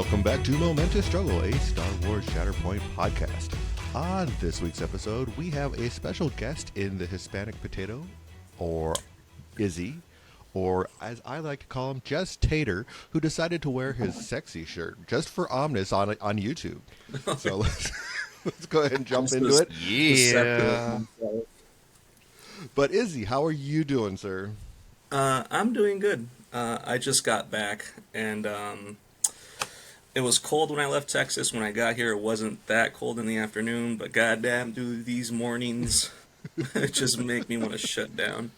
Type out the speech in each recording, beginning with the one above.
Welcome back to Momentous Struggle, a Star Wars Shatterpoint podcast. On this week's episode, we have a special guest in the Hispanic potato, or Izzy, or as I like to call him, Just Tater, who decided to wear his sexy shirt just for Omnis on YouTube. So let's go ahead and jump into it. Yeah. But Izzy, how are you doing, sir? I'm doing good. I just got back, and it was cold when I left Texas. When I got here, it wasn't that cold in the afternoon, but goddamn, dude, these mornings it just make me want to shut down.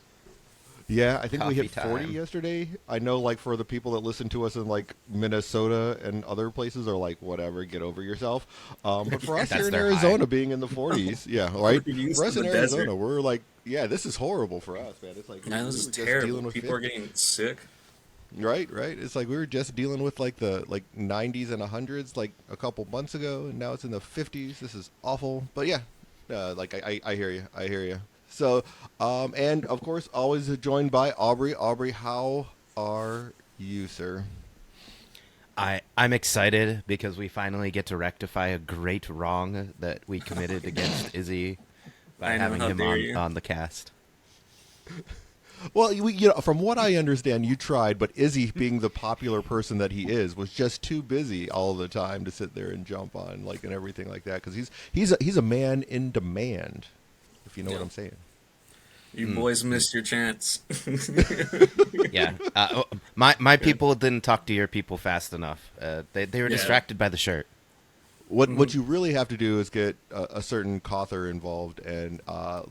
Yeah, I think we Coffee hit 40 time. yesterday. I know, like, for the people that listen to us in, like, Minnesota and other places are like, whatever, get over yourself. But for us That's here in their Arizona high. being in the 40s, yeah, right? We're used For to us in the Arizona, desert. we're like, yeah, this is horrible for us, man. It's like, Man, we this is were just terrible. dealing with People are 50. getting sick. Right. It's like we were just dealing with, like, the 90s and 100s, like, a couple months ago, and now it's in the 50s. This is awful. But, yeah, I hear you. I hear you. So, and of course, always joined by Aubrey. Aubrey, how are you, sir? I'm excited because we finally get to rectify a great wrong that we committed against Izzy by I know, having how him dare you. on the cast. Well, you know, from what I understand, you tried, but Izzy, being the popular person that he is, was just too busy all the time to sit there and jump on, like, and everything like that. Because he's a man in demand, if you know what Yeah. I'm saying. You boys missed your chance. Yeah, my people didn't talk to your people fast enough. They were Yeah. distracted by the shirt. What you really have to do is get a certain Cawther involved and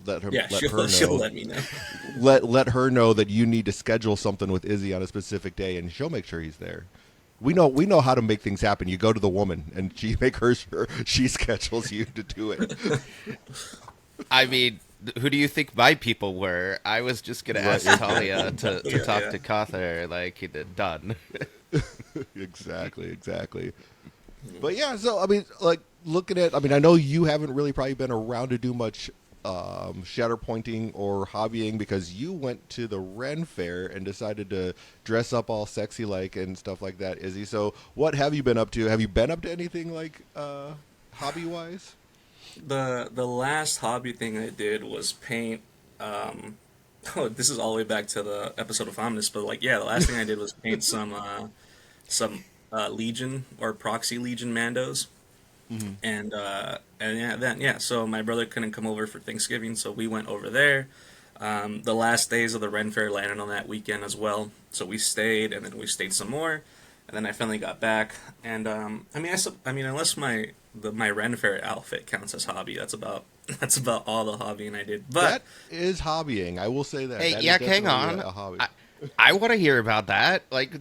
let her Yeah, let her she'll know let me know. let her know that you need to schedule something with Izzy on a specific day, and she'll make sure he's there. We know how to make things happen. You go to the woman, and she make her sure she schedules you to do it. I mean, who do you think my people were? I was just gonna ask Right. Talia to Yeah, talk yeah. to Cawther, like he did. Done. Exactly. But yeah, so I mean, like looking at, I mean, I know you haven't really probably been around to do much shatterpointing or hobbying because you went to the Ren Fair and decided to dress up all sexy like and stuff like that, Izzy. So what have you been up to? Have you been up to anything like hobby wise? The last hobby thing I did was paint. Oh, this is all the way back to the episode of Omnis, but like, yeah, the last thing I did was paint some Legion or Proxy Legion Mandos, and yeah. So my brother couldn't come over for Thanksgiving, so we went over there. The last days of the Ren Fair landed on that weekend as well, so we stayed, and then we stayed some more, and then I finally got back. And I mean, unless my Ren Fair outfit counts as hobby, that's about all the hobbying I did. That But is hobbying. I will say that. Hey, That is yeah, hang definitely on. a hobby. I want to hear about that. Like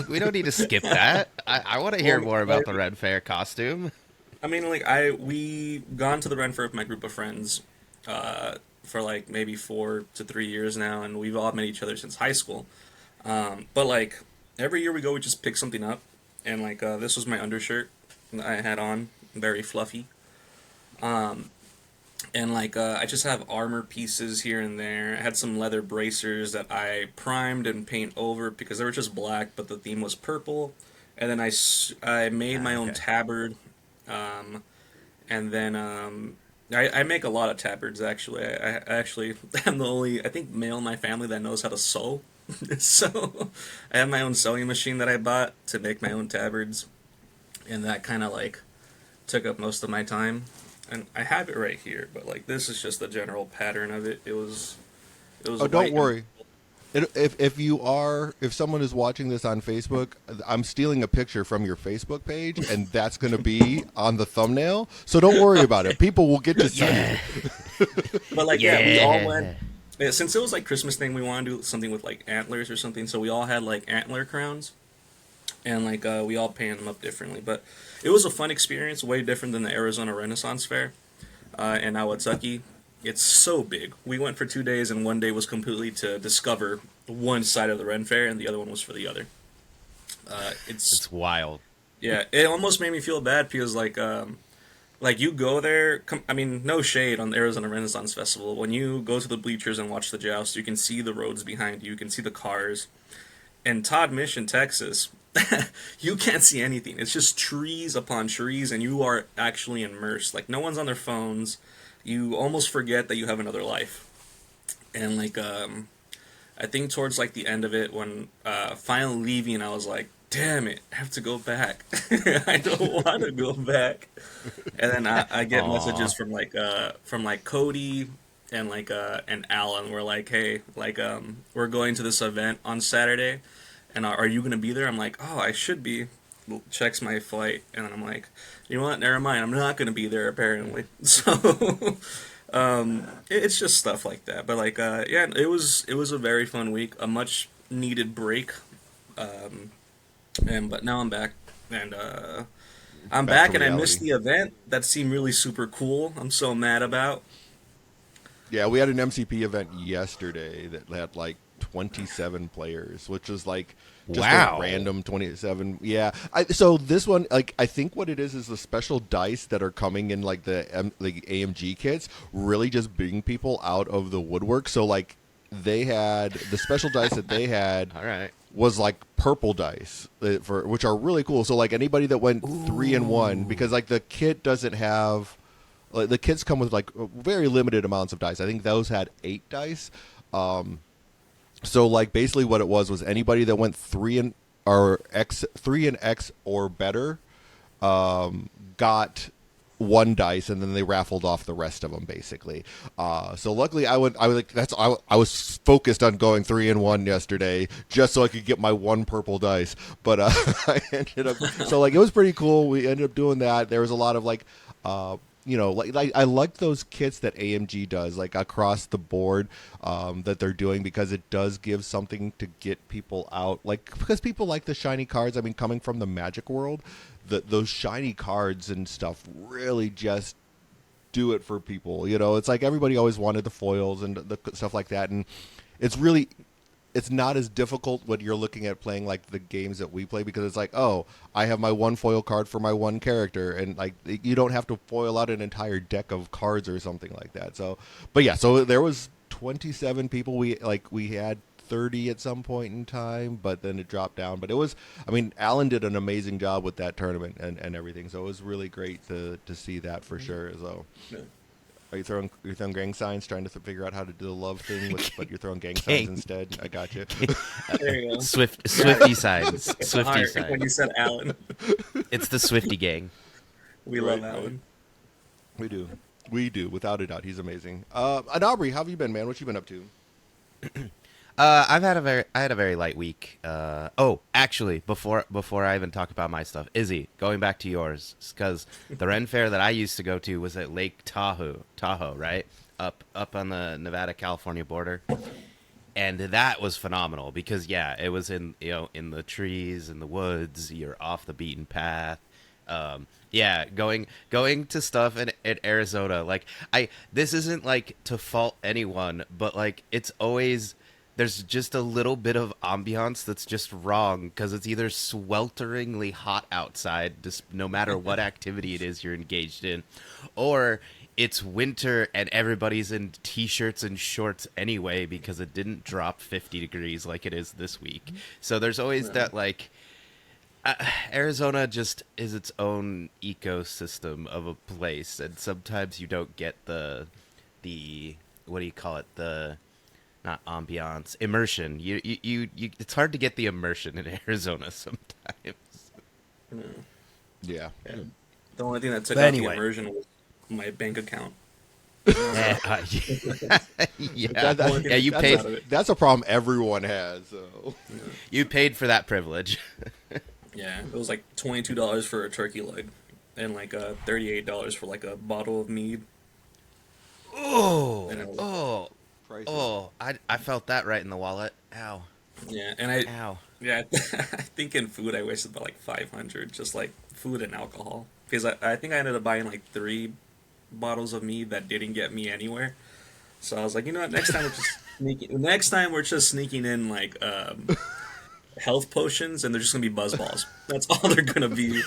we don't need to skip that. I want to hear Well, more about the Red Fair costume. I mean, like we gone to the Ren Fair with my group of friends for like maybe 4 to 3 years now, and we've all met each other since high school. But like every year we go, we just pick something up, and like this was my undershirt that I had on, very fluffy. And like I just have armor pieces here and there. I had some leather bracers that I primed and paint over because they were just black, but the theme was purple. And then I made my own Okay. tabard. And then I make a lot of tabards actually. I actually am the only I think male in my family that knows how to sew. So I have my own sewing machine that I bought to make my own tabards, and that kind of like took up most of my time. And I have it right here, but like this is just the general pattern of it. It was Oh, white don't and- worry. If someone is watching this on Facebook, I'm stealing a picture from your Facebook page, and that's going to be on the thumbnail. So don't worry about it. People will get to see it. But like yeah, we all Yeah. went. Yeah, since it was like Christmas thing, we wanted to do something with like antlers or something. So we all had like antler crowns, and like we all painted them up differently. But it was a fun experience, way different than the Arizona Renaissance Fair in Awatucky. It's so big. We went for 2 days, and one day was completely to discover one side of the Ren Fair, and the other one was for the other. It's wild. Yeah, it almost made me feel bad because like you go there. I mean, no shade on the Arizona Renaissance Festival. When you go to the bleachers and watch the joust, you can see the roads behind you. You can see the cars. And Todd Mission, Texas, you can't see anything. It's just trees upon trees, and you are actually immersed. Like no one's on their phones. You almost forget that you have another life. And like I think towards like the end of it, when finally leaving, I was like, "Damn it, I have to go back. I don't want to go back." And then I get Aw. messages from like Cody and and Alan. We're like, "Hey, like we're going to this event on Saturday, and are you gonna be there?" I'm like, "Oh, I should be." Checks my flight, and I'm like, "You know what? Never mind. I'm not gonna be there apparently." So. It's just stuff like that. But like, yeah, it was a very fun week, a much needed break. Um, and but now I'm back, and I'm Back to back, and I missed reality. the event that seemed really super cool. I'm so mad about. Yeah, we had an MCP event yesterday that had like 27 players, which was like just a Wow. random 27. Yeah, so this one, like, I think what it is the special dice that are coming in like the AMG kits really just bring people out of the woodwork. So like they had the special dice that they had All right. was like purple dice for which are really cool. So like anybody that went 3-1 Ooh. because like the kit doesn't have like, the kits come with like very limited amounts of dice. I think those had 8 dice. So like basically what it was anybody that went 3 and X or better got 1 dice, and then they raffled off the rest of them basically. So luckily I was like I was focused on going 3-1 yesterday just so I could get my 1 purple dice. But I ended up so like it was pretty cool. We ended up doing that. There was a lot of like like I like those kits that AMG does, like across the board, that they're doing because it does give something to get people out. Like because people like the shiny cards. I mean, coming from the Magic world, those shiny cards and stuff really just do it for people. It's like everybody always wanted the foils and the stuff like that, and it's really it's not as difficult when you're looking at playing like the games that we play because it's like, oh, I have my 1 foil card for my 1 character, and like you don't have to foil out an entire deck of cards or something like that. So, but yeah, so there was 27 people. We had 30 at some point in time, but then it dropped down. But it was, I mean, Alan did an amazing job with that tournament and everything. So it was really great to see that for sure. So Yeah. you're throwing gang signs, trying to figure out how to do the love thing but you're throwing gang signs Gang. instead. I got you. There you go. Got Swifty it. signs. It's a Swifty heart when you signs. said Alan. It's the Swifty gang. We love Right. Alan. We do. We do, without a doubt. He's amazing. And Aubrey, how have you been, man? What you been up to? I had a very light week. Oh, actually, before I even talk about my stuff, Izzy, going back to yours, because the Ren Fair that I used to go to was at Lake Tahoe, right, up on the Nevada California border, and that was phenomenal because yeah, it was in the trees in the woods. You're off the beaten path. Yeah, going to stuff in Arizona. Like this isn't like to fault anyone, but like it's always there's just a little bit of ambiance that's just wrong because it's either swelteringly hot outside, just no matter what activity it is you're engaged in, or it's winter and everybody's in t-shirts and shorts anyway because it didn't drop 50 degrees like it is this week. So there's always Yeah. that like uh, Arizona just is its own ecosystem of a place, and sometimes you don't get the what do you call it, the not ambiance, immersion. You it's hard to get the immersion in Arizona sometimes. Yeah. Yeah. Yeah. The only thing that took But out the anyway, immersion was my bank account. And I was yeah, like, yeah, That, the only that, thing yeah. that You comes paid out of it. that's a problem everyone has. So. Yeah. you paid for that privilege. Yeah, it was like $22 for a turkey leg, and like $38 for like a bottle of mead. Oh, And it was, oh, Prices. oh! I felt that right in the wallet. Ow, yeah, and I ow. yeah, I think in food I wasted about like 500 just like food and alcohol because I think I ended up buying like 3 bottles of mead that didn't get me anywhere. So I was like, you know what? Next time we're just sneaking in like health potions, and they're just gonna be buzz balls. That's all they're gonna be.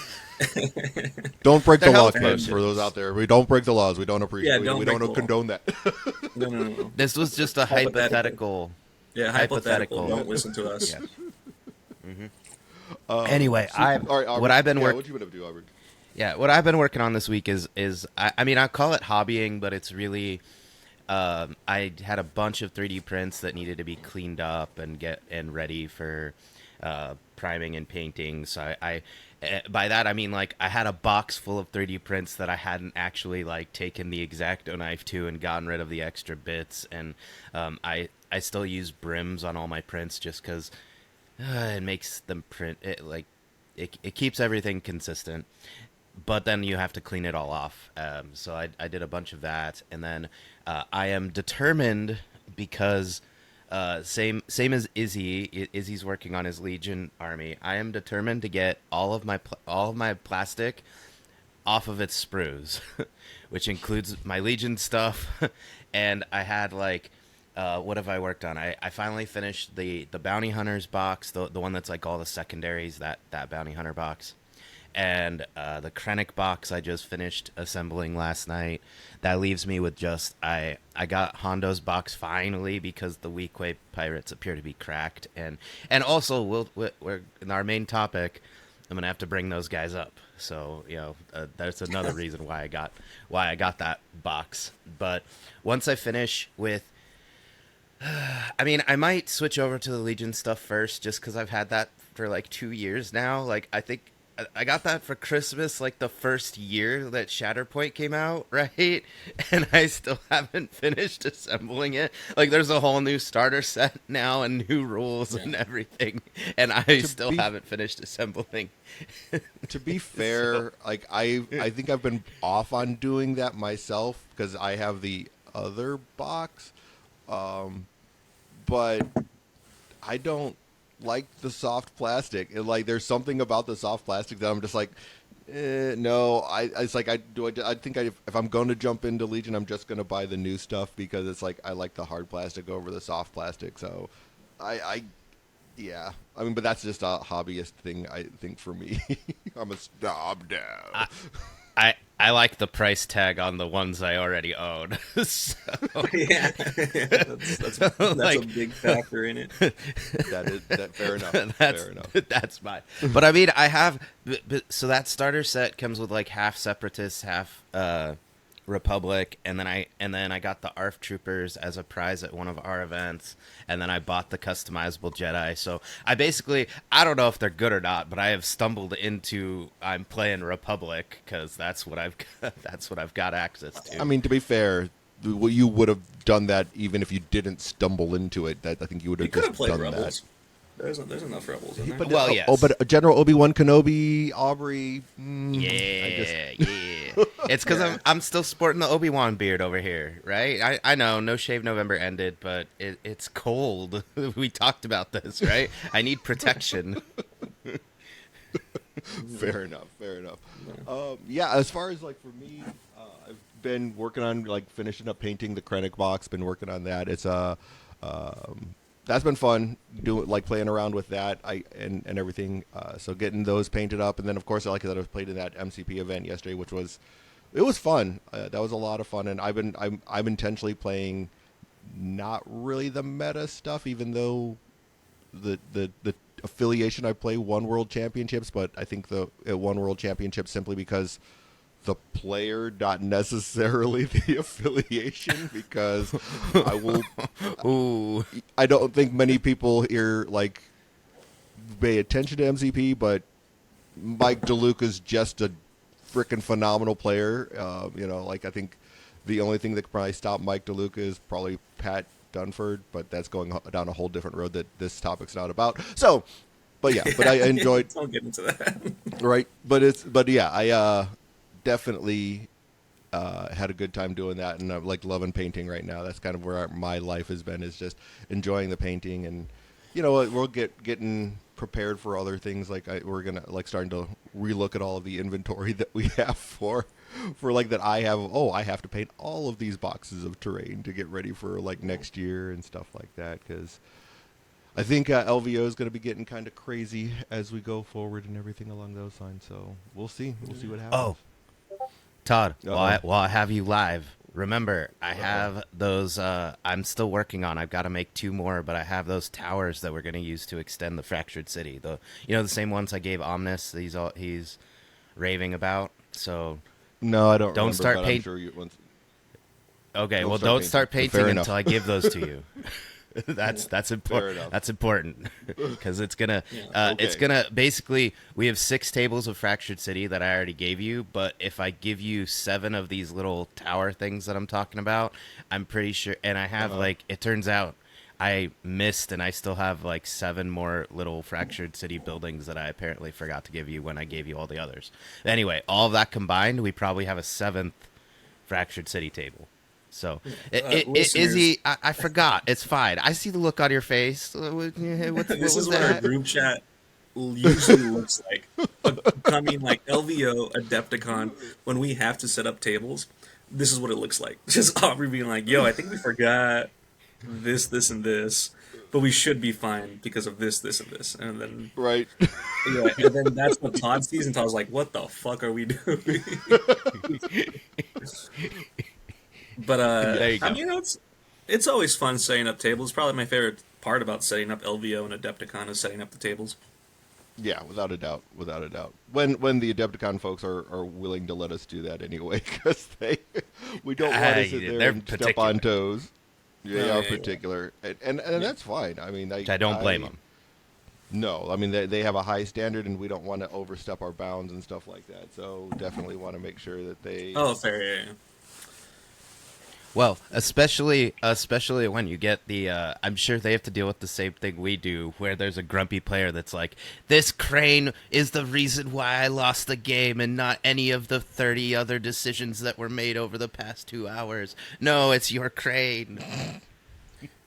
Don't break They're the law, health kids. For And those out potions. there, we don't break the laws. We don't appreciate. yeah, We don't break the don't law. condone that. No, no, no, no. This was just a Hypothetical. hypothetical. Yeah, hypothetical. Hypothetical. Don't listen to us. Yes. Hmm. Anyway, all right, what Aubrey. I've been Yeah, working. what you been up to, Aubrey? Yeah, what I've been working on this week is I mean I call it hobbying, but it's really I had a bunch of 3D prints that needed to be cleaned up and get and ready for priming and painting. So by that I mean like I had a box full of 3D prints that I hadn't actually like taken the X-Acto knife to and gotten rid of the extra bits, and I still use brims on all my prints just because it makes them print it like it keeps everything consistent, but then you have to clean it all off. So I did a bunch of that, and then I am determined because same as Izzy. Izzy's working on his Legion army. I am determined to get all of my plastic off of its sprues, which includes my Legion stuff. And I had like. What have I worked on? I finally finished the Bounty Hunters box, the one that's like all the secondaries, that Bounty Hunter box. And the Krennic box I just finished assembling last night. That leaves me with just I got Hondo's box finally because the Weequay pirates appear to be cracked, and also we're in our main topic. I'm gonna have to bring those guys up. So that's another reason why I got that box. But once I finish with I mean, I might switch over to the Legion stuff first, just because I've had that for like 2 years now. Like, I think I got that for Christmas, like the first year that Shatterpoint came out, right? And I still haven't finished assembling it. Like, there's a whole new starter set now and new rules and everything, and I still haven't finished assembling. To be fair, like I think I've been off on doing that myself because I have the other box. But I don't like the soft plastic. Like, there's something about the soft plastic that I'm just like, no. It's like I think if I'm going to jump into Legion, I'm just going to buy the new stuff because it's like I like the hard plastic over the soft plastic. So, yeah. I mean, but that's just a hobbyist thing, I think, for me. I'm a snob now. I like the price tag on the ones I already own. So, Yeah, that's like, a big factor in it. That fair enough. Fair enough. That's mine. But I mean, I have so that starter set comes with like half Separatists, half Republic, and then I got the ARF Troopers as a prize at one of our events, and then I bought the customizable Jedi. So I don't know if they're good or not, but I have stumbled into I'm playing Republic because that's what I've got access to. I mean, to be fair, you would have done that even if you didn't stumble into it. That I think you would have just played done Rebels. that. There's enough Rebels in there. But, well, yes. But General Obi-Wan Kenobi, Aubrey. Yeah. It's because I'm still sporting the Obi-Wan beard over here, right? I know No Shave November ended, but it's cold. We talked about this, right? I need protection. Fair enough. Yeah, as far as like for me, I've been working on like finishing up painting the Krennic box. Been working on that. It's that's been fun doing like playing around with that and everything. So getting those painted up, and then of course like I played in that MCP event yesterday, which was fun. That was a lot of fun, and I'm intentionally playing not really the meta stuff, even though the affiliation I play won world championships, but I think it won world championships simply because the player, not necessarily the affiliation, because I will. Ooh. I don't think many people here like pay attention to MCP, but Mike DeLuca's just a freaking phenomenal player. Like I think the only thing that could probably stop Mike DeLuca is probably Pat Dunford, but that's going down a whole different road that this topic's not about. So, but yeah, but I enjoyed. Don't get into that. Right, but yeah, I definitely had a good time doing that, and I'm like loving painting right now. That's kind of where my life has been, is just enjoying the painting, and we'll getting prepared for other things. Like we're gonna like starting to relook at all of the inventory that we have for like that I have. Oh, I have to paint all of these boxes of terrain to get ready for like next year and stuff like that, because I think LVO is going to be getting kind of crazy as we go forward and everything along those lines. So we'll see. We'll see what happens. Oh, Todd, while I have you live, remember, I have those. I'm still working on. I've got to make 2 more, but I have those towers that we're going to use to extend the fractured city. The same ones I gave Omnis. He's raving about. So No, I don't don't remember, start but I'm paint. sure you once. Okay, Don't well, start don't start painting. Fair painting enough. until I give those to you. That's Fair important. enough. That's important because it's gonna Yeah. it's Okay. gonna basically we have 6 tables of fractured city that I already gave you, but if I give you 7 of these little tower things that I'm talking about, I'm pretty sure, and I have like it turns out I missed and I still have like 7 more little fractured city buildings that I apparently forgot to give you when I gave you all the others. Anyway, all of that combined, we probably have a 7th fractured city table. So, Listeners, Izzy, I forgot. It's fine. I see the look on your face. What this was is what our that? group chat usually looks like. Coming like LVO, Adepticon, when we have to set up tables, this is what it looks like. Just Aubrey being like, yo, I think we forgot this, and this, but we should be fine because of this, and this. And then, Right. yeah, and then that's what Todd sees, and Todd's like, what the fuck are we doing? But, There you I go. mean, it's always fun setting up tables. Probably my favorite part about setting up LVO and Adepticon is setting up the tables. Yeah, without a doubt, without a doubt. When the Adepticon folks are willing to let us do that anyway, because we don't want to sit there They're and step particular, on toes. They Oh, are yeah, yeah. particular, and Yeah. that's fine. I mean, which I don't blame them. No, I mean they have a high standard, and we don't want to overstep our bounds and stuff like that. So definitely want to make sure that they. Oh, fair, yeah, yeah. Well, especially when you get the, I'm sure they have to deal with the same thing we do, where there's a grumpy player that's like, "This crane is the reason why I lost the game, and not any of the 30 other decisions that were made over the past 2 hours. No, it's your crane."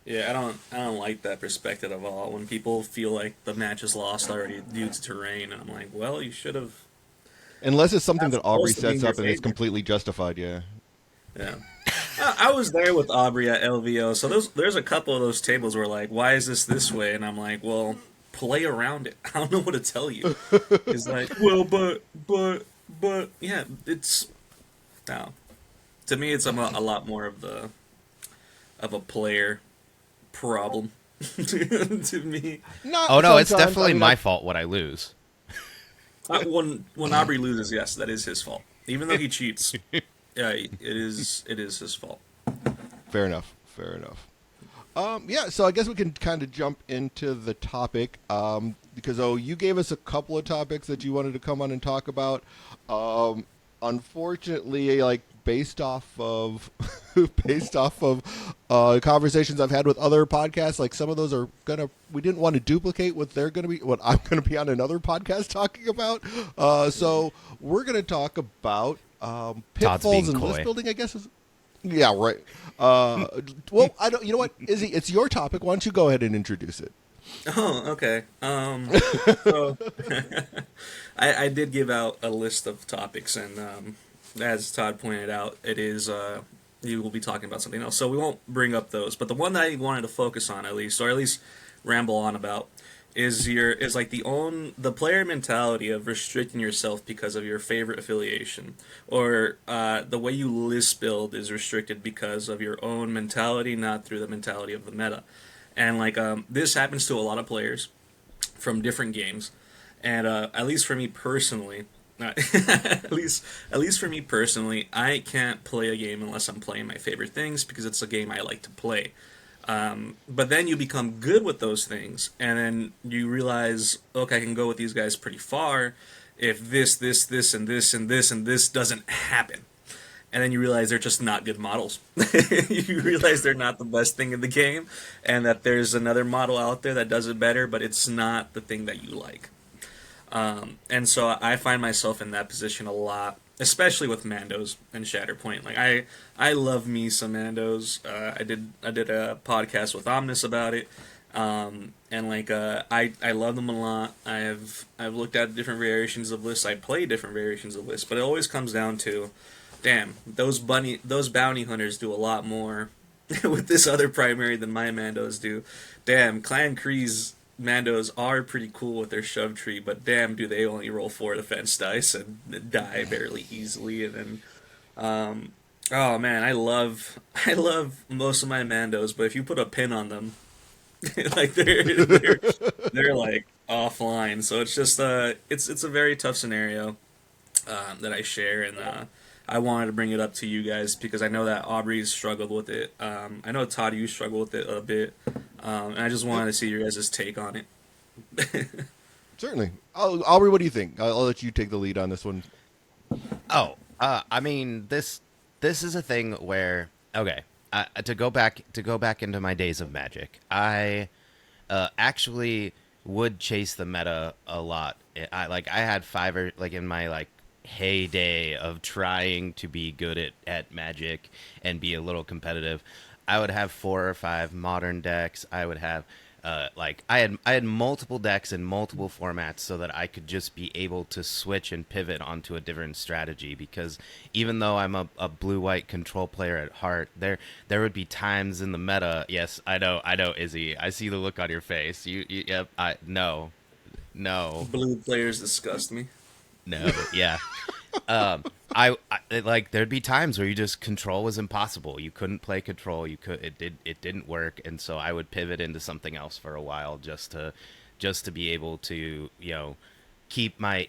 Yeah, I don't like that perspective at all. When people feel like the match is lost already due to terrain, and I'm like, well, you should have. Unless it's something That's that Aubrey supposed to be in sets your up and it's favor. completely justified. Yeah. Yeah, I was there with Aubrey at LVO, so there's a couple of those tables where like, why is this way? And I'm like, well, play around it. I don't know what to tell you. It's like, well, but yeah, it's no. To me, it's a lot more of a player problem. To me, Not Oh no, it's sometimes. I definitely mean, my fault when I lose. when Aubrey loses, yes, that is his fault. Even though he cheats, yeah, it is his fault. fair enough. Fair enough. Yeah, so I guess we can kind of jump into the topic because you gave us a couple of topics that you wanted to come on and talk about. Unfortunately, like based off of based off of conversations I've had with other podcasts, like some of those are we didn't want to duplicate what I'm gonna be on another podcast talking about. So we're gonna talk about Todd's pitfalls being and coy. list building, I guess. Yeah, right. Well, I don't. You know what, Izzy? It's your topic. Why don't you go ahead and introduce it? Oh, okay. So I did give out a list of topics, and as Todd pointed out, it is you will be talking about something else, so we won't bring up those. But the one that I wanted to focus on, at least, or at least ramble on about, is like the player mentality of restricting yourself because of your favorite affiliation, or the way you list build is restricted because of your own mentality, not through the mentality of the meta. And like this happens to a lot of players from different games, and at least for me personally, at least for me personally, I can't play a game unless I'm playing my favorite things because it's a game I like to play. But then you become good with those things, and then you realize, okay, I can go with these guys pretty far if this, and this, and this, and this doesn't happen. And then you realize they're just not good models. You realize they're not the best thing in the game, and that there's another model out there that does it better, but it's not the thing that you like. And so I find myself in that position a lot, especially with Mandos and Shatterpoint. Like I love me some Mandos. I did a podcast with Omnis about it, and like I love them a lot. I've looked at different variations of lists. I play different variations of lists, but it always comes down to, damn, those bounty hunters do a lot more with this other primary than my Mandos do. Damn, Clan Kree's Mandos are pretty cool with their shove tree, but damn, do they only roll 4 defense dice and die barely easily. And then Oh man, I love most of my Mandos, but if you put a pin on them, like they're like offline. So it's just it's a very tough scenario that I share, and I wanted to bring it up to you guys because I know that Aubrey's struggled with it. I know Todd, you struggle with it a bit, and I just Yep, wanted to see your guys' take on it. certainly. Aubrey, what do you think? I'll let you take the lead on this one. Oh, I mean this is a thing where okay, to go back into my days of Magic, I actually would chase the meta a lot. I had five or like in my like heyday of trying to be good at Magic and be a little competitive. I would have four or five modern decks. I would have like I had multiple decks in multiple formats so that I could just be able to switch and pivot onto a different strategy because even though I'm a blue white control player at heart, there would be times in the meta. Yes, I know, Izzy. I see the look on your face. Yep. I no, no, Blue players disgust me. no. Yeah. Like there'd be times where you just control was impossible. You couldn't play control. It didn't work, and so I would pivot into something else for a while just to be able to keep my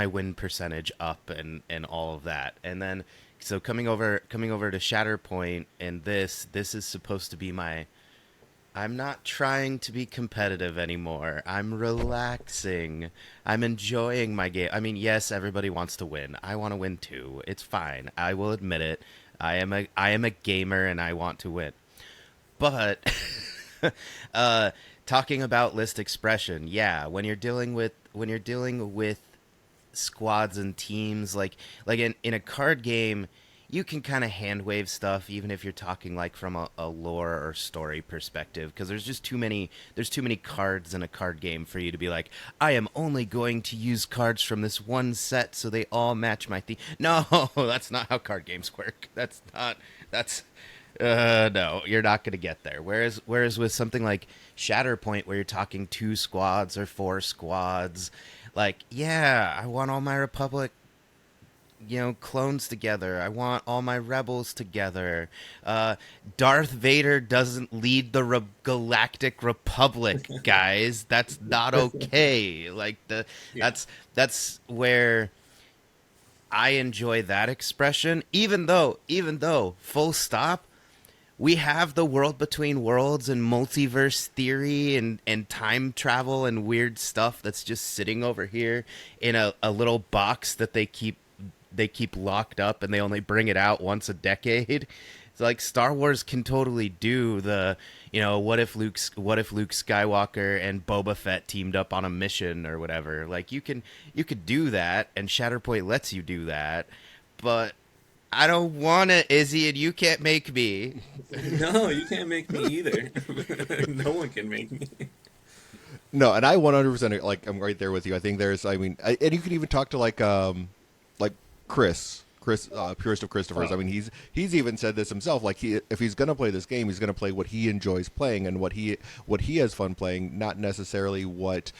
win percentage up and all of that. And then so coming over to Shatterpoint and this is supposed to be my I'm not trying to be competitive anymore. I'm relaxing. I'm enjoying my game. I mean, yes, everybody wants to win. I want to win too. It's fine. I will admit it. I am a gamer and I want to win. But uh talking about list expression, yeah, when you're dealing with squads and teams like in a card game you can kind of hand wave stuff even if you're talking like from a lore or story perspective because there's too many cards in a card game for you to be like I am only going to use cards from this one set so they all match my theme. No, that's not how card games work. That's no, you're not going to get there. Whereas with something like Shatterpoint, where you're talking two squads or four squads, like yeah, I want all my Republic, clones together. I want all my rebels together. Darth Vader doesn't lead the Galactic Republic, guys. That's not okay. Yeah. That's where I enjoy that expression. Even though, full stop, we have the world between worlds and multiverse theory and time travel and weird stuff that's just sitting over here in a little box that they keep locked up and they only bring it out once a decade. It's like Star Wars can totally do the, what if Luke Skywalker and Boba Fett teamed up on a mission or whatever. Like you could do that and Shatterpoint lets you do that, but I don't want to, Izzy, and you can't make me. No, you can't make me either. No one can make me. No, and I 100% like I'm right there with you. I think and you can even talk to like Chris, purist of Christopher's. I Oh, mean, he's even said this himself. Like if he's gonna play this game, he's gonna play what he enjoys playing and what he has fun playing, not necessarily what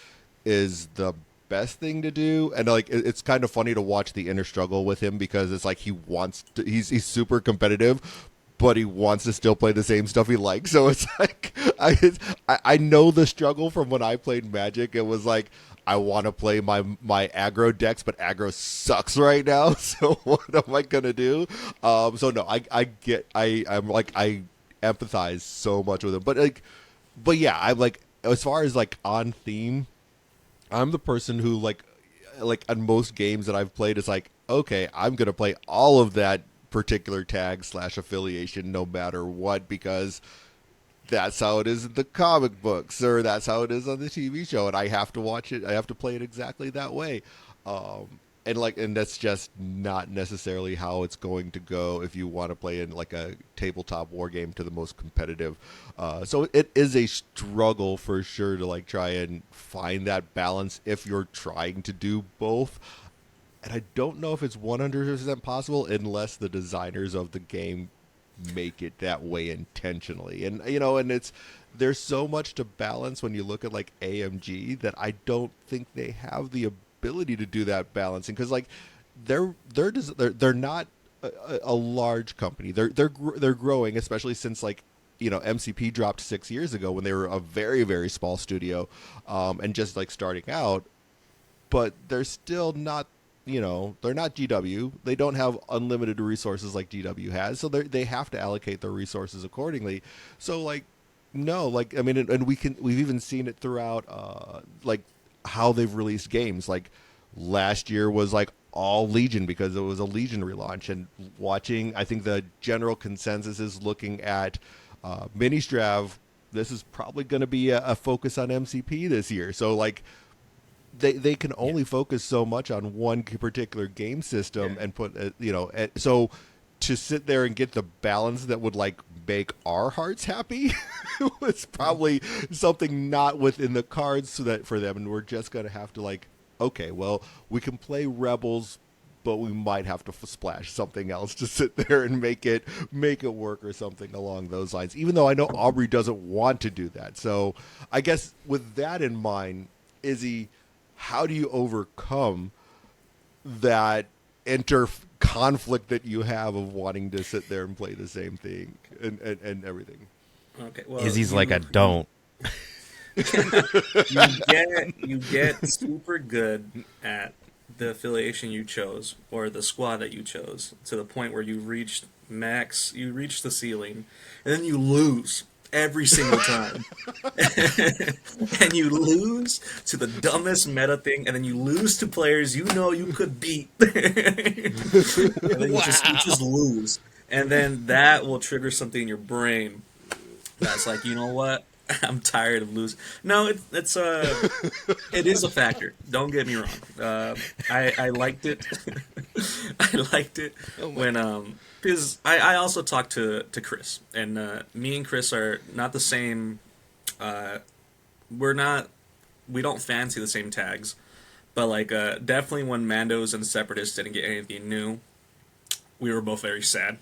is the best thing to do. And like it's kind of funny to watch the inner struggle with him because it's like he's super competitive, but he wants to still play the same stuff he likes. So it's like I know the struggle from when I played Magic. It was like I want to play my aggro decks, but aggro sucks right now. So what am I gonna do? So no, I'm like I empathize so much with him, but yeah, I'm like as far as like on theme, I'm the person who like on most games that I've played is like, okay, I'm gonna play all of that particular tag slash affiliation no matter what because that's how it is in the comic books or that's how it is on the TV show and I have to watch it. I have to play it exactly that way. And that's just not necessarily how it's going to go if you want to play in like a tabletop war game to the most competitive. So it is a struggle for sure to like try and find that balance if you're trying to do both. And I don't know if it's 100% possible unless the designers of the game make it that way intentionally. And and there's so much to balance when you look at like AMG that I don't think they have the ability to do that balancing because like they're not a large company. They're growing, especially since like MCP dropped 6 years ago when they were a very very small studio, and just like starting out. But they're still not. They're not GW. They don't have unlimited resources like GW has, so they have to allocate their resources accordingly. So like, no, like I mean, and we've even seen it throughout, like how they've released games. Like last year was like all Legion because it was a Legion relaunch, and watching, I think the general consensus is looking at Ministrav. This is probably going to be a focus on MCP this year. So like they can only focus so much on one particular game system and put so to sit there and get the balance that would like make our hearts happy was probably something not within the cards so that for them, and we're just gonna have to like, okay, well, we can play Rebels, but we might have to splash something else to sit there and make it work or something along those lines, even though I know Aubrey doesn't want to do that. So I guess with that in mind, Izzy, how do you overcome that conflict that you have of wanting to sit there and play the same thing and everything? Okay, well, Izzy's like a don't. you get super good at the affiliation you chose or the squad that you chose to the point where you reach the ceiling, and then you lose every single time. And you lose to the dumbest meta thing, and then you lose to players you could beat. And then you just lose. And then that will trigger something in your brain that's like, you know what? I'm tired of losing. No, it is a factor. Don't get me wrong. I liked it. I liked it when because I also talked to Chris, and me and Chris are not the same. We don't fancy the same tags, but like definitely when Mandos and Separatists didn't get anything new, we were both very sad,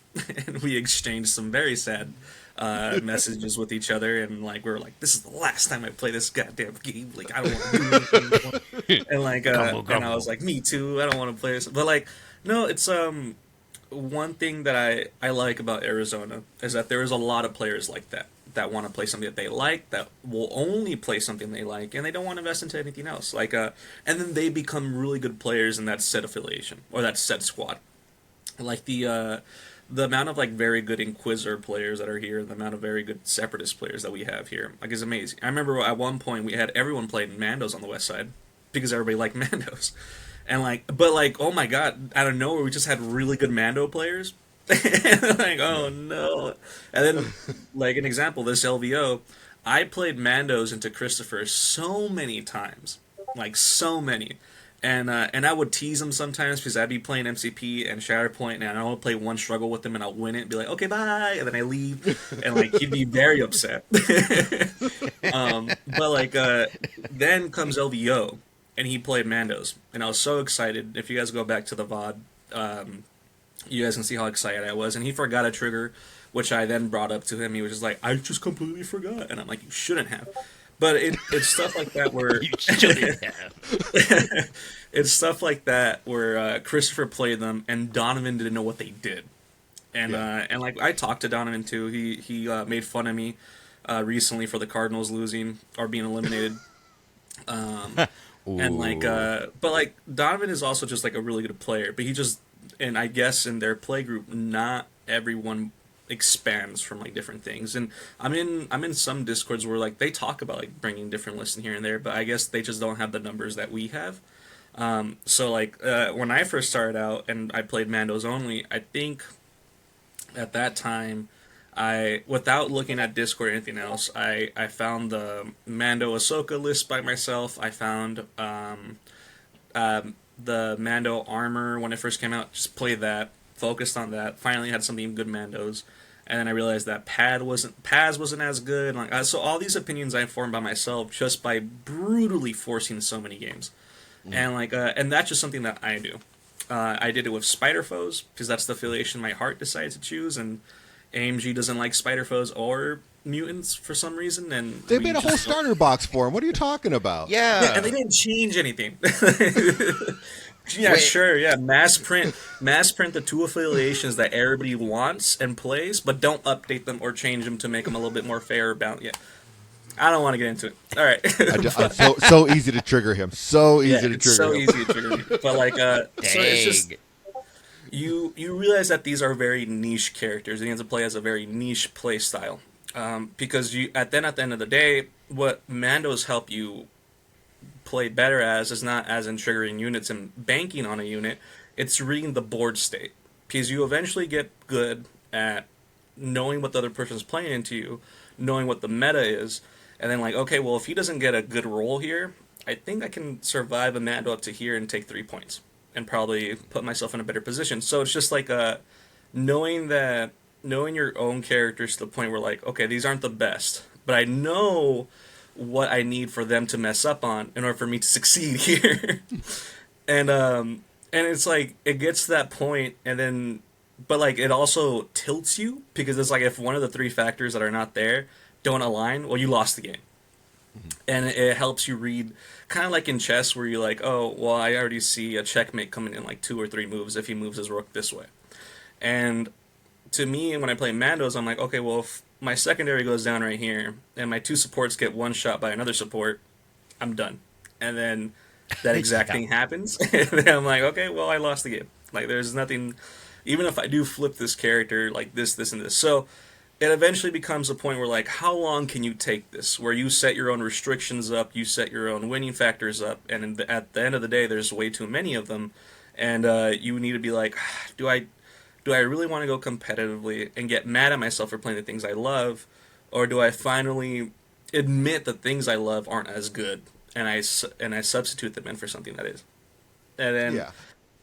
and we exchanged some very sad messages with each other, and like we were like, this is the last time I play this goddamn game. Like I don't want to do anything anymore. And like and I was like, me too. I don't want to play this. But like, no, it's one thing that I like about Arizona is that there is a lot of players like that want to play something that they like, that will only play something they like, and they don't want to invest into anything else. Like and then they become really good players in that set affiliation or that set squad. Like the amount of like very good Inquisitor players that are here, the amount of very good Separatist players that we have here, like, is amazing. I remember at one point we had everyone playing Mandos on the west side because everybody liked Mandos, and like, but like, oh my god, out of nowhere we just had really good Mando players. Like, oh no. And then like an example, this LVO, I played Mandos into Christopher so many times, like so many. And I would tease him sometimes because I'd be playing MCP and Shatterpoint, and I would play one struggle with him, and I'll win it and be like, okay, bye, and then I leave, and like he'd be very upset. But like then comes LVO, and he played Mandos, and I was so excited. If you guys go back to the VOD, you guys can see how excited I was, and he forgot a trigger, which I then brought up to him. He was just like, I just completely forgot, and I'm like, you shouldn't have. But it's stuff like that where it's stuff like that where Christopher played them and Donovan didn't know what they did, and like I talked to Donovan too. He made fun of me recently for the Cardinals losing or being eliminated, and like but like Donovan is also just like a really good player. But he just, and I guess in their play group, not everyone expands from like different things, and I'm in some discords where like they talk about like bringing different lists in here and there, but I guess they just don't have the numbers that we have. So like when I first started out and I played Mandos only, I think at that time I, without looking at Discord or anything else, I found the Mando Ahsoka list by myself. I found the Mando armor when it first came out, just played that, focused on that, finally had something good Mandos, and then I realized that Paz wasn't as good. Like so all these opinions I formed by myself just by brutally forcing so many games. And like and that's just something that I do. I did it with Spider Foes because that's the affiliation my heart decided to choose, and AMG doesn't like Spider Foes or mutants for some reason, and they made a whole starter box for him. What are you talking about? Yeah, and they didn't change anything. Yeah, sure. Yeah, mass print the two affiliations that everybody wants and plays, but don't update them or change them to make them a little bit more fair about. Yeah, I don't want to get into it. All right, So easy to trigger him. So yeah, easy to it's trigger so him. easy to trigger me. But like, so it's just Dang. you realize that these are very niche characters, and you have to play as a very niche play style. Because you at the end of the day, what Mandos help you play better as is not as in triggering units and banking on a unit. It's reading the board state because you eventually get good at knowing what the other person's playing into you, knowing what the meta is, and then like, okay, well, if he doesn't get a good roll here, I think I can survive a Mando up to here and take 3 points and probably put myself in a better position. So it's just like knowing that knowing your own characters to the point where like, okay, these aren't the best, but I know what I need for them to mess up on in order for me to succeed here. And it's like it gets to that point and then but like it also tilts you because it's like if one of the three factors that are not there don't align, well you lost the game. And it helps you read kind of like in chess where you're like, "Oh, well I already see a checkmate coming in like 2 or 3 moves if he moves his rook this way." And to me, when I play Mandos, I'm like, okay, well, if my secondary goes down right here, and my two supports get one shot by another support, I'm done. And then that exact Yeah. thing happens, and then I'm like, okay, well, I lost the game. Like, there's nothing. Even if I do flip this character, like this, and this. So it eventually becomes a point where, like, how long can you take this? Where you set your own restrictions up, you set your own winning factors up, and at the end of the day, there's way too many of them. And you need to be like, do I really want to go competitively and get mad at myself for playing the things I love, or do I finally admit the things I love aren't as good and I substitute them in for something that is? And then Yeah.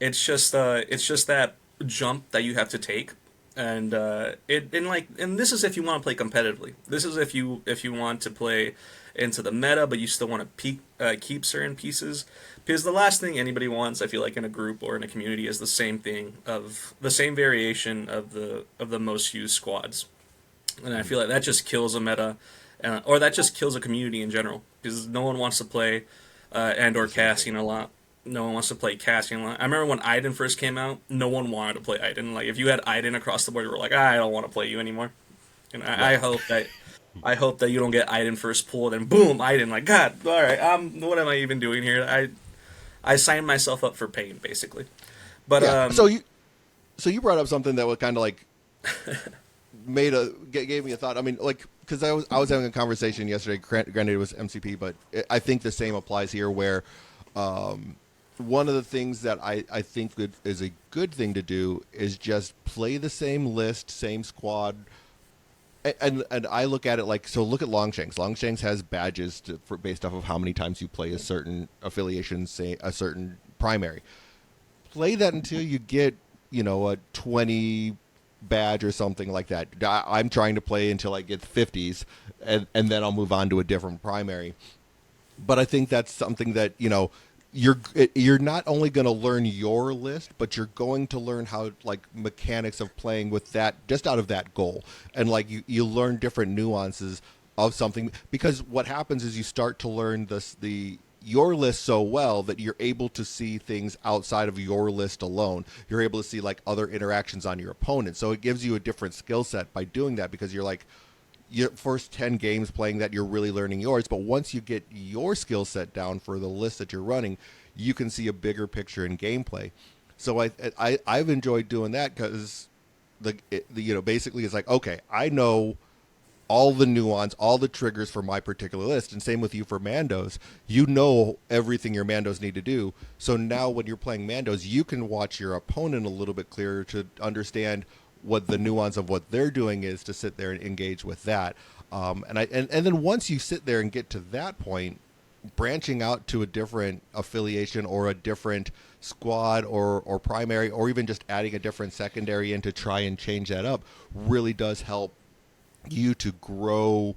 it's just that jump that you have to take, and and this is if you want to play competitively. This is if you want to play into the meta, but you still want to keep certain pieces. Because the last thing anybody wants, I feel like, in a group or in a community, is the same thing of the same variation of the most used squads, and I feel like that just kills a meta, or that just kills a community in general. Because no one wants to play and or casting a lot. No one wants to play casting a lot. I remember when Iden first came out, no one wanted to play Iden. Like if you had Iden across the board, you were like, I don't want to play you anymore. And I hope that you don't get Iden first pull, then boom, Iden. Like God, all right, what am I even doing here? I signed myself up for pain, basically. But Yeah. So you brought up something that was kind of like gave me a thought. I mean, like because I was having a conversation yesterday. Granted, it was MCP, but I think the same applies here. Where one of the things that I think is a good thing to do is just play the same list, same squad. And I look at it like, so look at Longshanks. Longshanks has badges based off of how many times you play a certain affiliation, say a certain primary. Play that until you get, a 20 badge or something like that. I'm trying to play until I get 50s, and then I'll move on to a different primary. But I think that's something that you're not only going to learn your list, but you're going to learn how like mechanics of playing with that just out of that goal, and like you learn different nuances of something, because what happens is you start to learn your list so well that you're able to see things outside of your list alone. You're able to see like other interactions on your opponent, so it gives you a different skill set by doing that, because you're like your first 10 games playing that, you're really learning yours. But once you get your skill set down for the list that you're running, you can see a bigger picture in gameplay. So I've enjoyed doing that, because basically it's like, okay, I know all the nuance, all the triggers for my particular list, and same with you for Mandos. You know everything your Mandos need to do. So now when you're playing Mandos, you can watch your opponent a little bit clearer to understand what the nuance of what they're doing is, to sit there and engage with that. And then once you sit there and get to that point, branching out to a different affiliation or a different squad or primary, or even just adding a different secondary in to try and change that up, really does help you to grow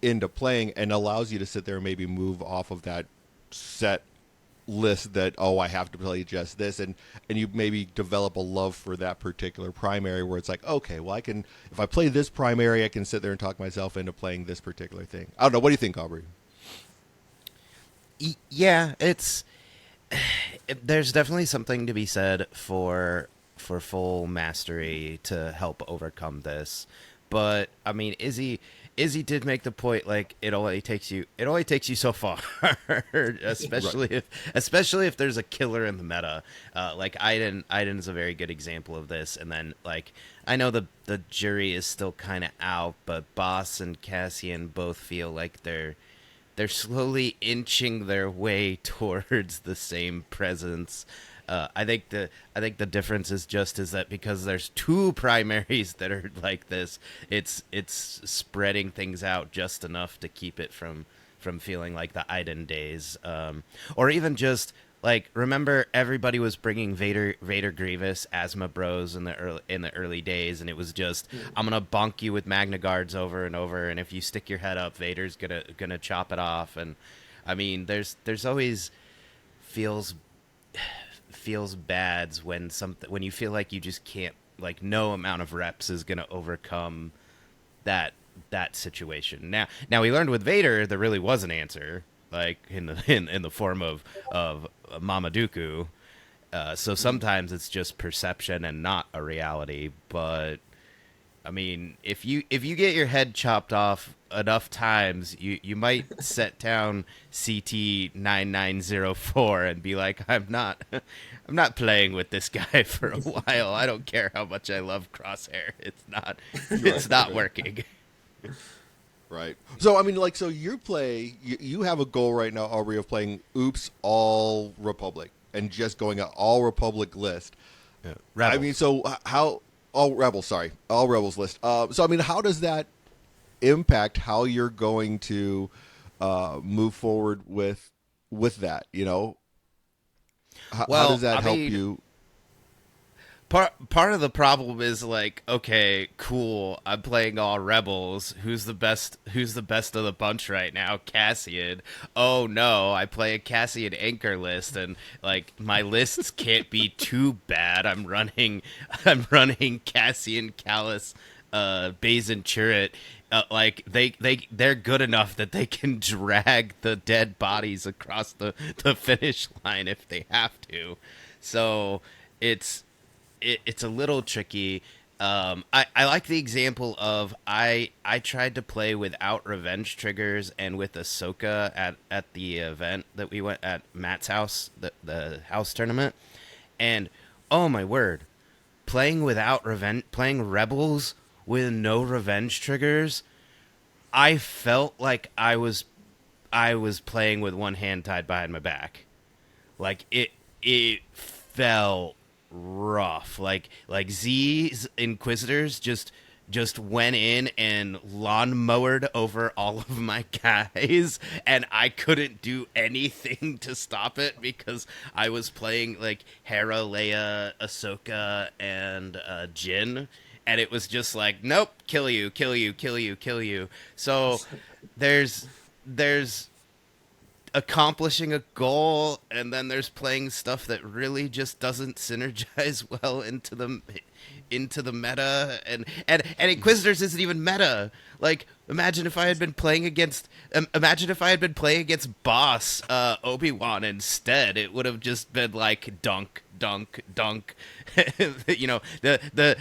into playing, and allows you to sit there and maybe move off of that set list that, oh, I have to play just this, and you maybe develop a love for that particular primary, where it's like, okay, well, if I play this primary, I can sit there and talk myself into playing this particular thing. I don't know, what do you think, Aubrey? Yeah, there's definitely something to be said for full mastery to help overcome this. But I mean, Izzy did make the point, like it only takes you so far, Right. especially if there's a killer in the meta. Like Aiden's a very good example of this. And then like I know the jury is still kind of out, but Boss and Cassian both feel like they're slowly inching their way towards the same presence. I think the difference is that because there's two primaries that are like this, it's spreading things out just enough to keep it from feeling like the Iden days, or even just like remember everybody was bringing Vader Grievous Asthma Bros in the early days, and it was just I'm gonna bonk you with Magna Guards over and over, and if you stick your head up, Vader's gonna chop it off. And I mean, there's always feels feels bad when you feel like you just can't, like no amount of reps is gonna overcome that situation. Now we learned with Vader there really was an answer, like in the form of Mama Dooku. So sometimes it's just perception and not a reality. But I mean, if you get your head chopped off enough times, you might set down CT-9904 and be like, I'm not playing with this guy for a while. I don't care how much I love Crosshair. It's not working. Right. So I mean, like, so you have a goal right now, Aubrey, of playing Oops All Republic and just going an All Republic list. Yeah. I Rebels. mean, so how all Rebels? Sorry, All Rebels list. So I mean, how does that impact how you're going to move forward with that? You know, how does Well, that I help mean, you? part of the problem is like, okay, cool. I'm playing all rebels. Who's the best? Who's the best of the bunch right now? Cassian. Oh no, I play a Cassian anchor list, and like my lists can't be too bad. I'm running Cassian, Callus, Bazin Chirrut. Like they're good enough that they can drag the dead bodies across the finish line if they have to. So it's it's a little tricky. I like the example of I tried to play without revenge triggers and with Ahsoka at the event that we went at Matt's house, the house tournament, and oh my word, playing rebels with no revenge triggers, I felt like I was playing with one hand tied behind my back. Like it felt rough. Like Z's Inquisitors just went in and lawnmowered over all of my guys, and I couldn't do anything to stop it because I was playing like Hera, Leia, Ahsoka, and Jin, and it was just like, nope, kill you, kill you, kill you, kill you. So there's accomplishing a goal, and then there's playing stuff that really just doesn't synergize well into the meta. And Inquisitors isn't even meta. Like imagine if I had been playing against Boss Obi-Wan instead. It would have just been like dunk dunk dunk. The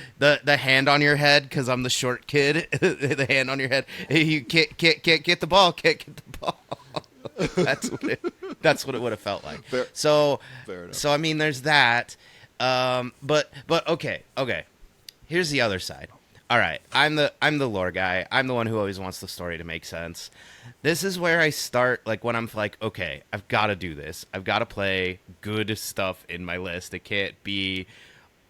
hand on your head because I'm the short kid. The hand on your head, you can't get the ball, can't get the ball. That's what it would have felt like. Fair, So fair enough. so I mean, there's that. But okay. Here's the other side. All right, I'm the lore guy. I'm the one who always wants the story to make sense. This is where I start, like when I'm like, okay, I've got to do this. I've got to play good stuff in my list. It can't be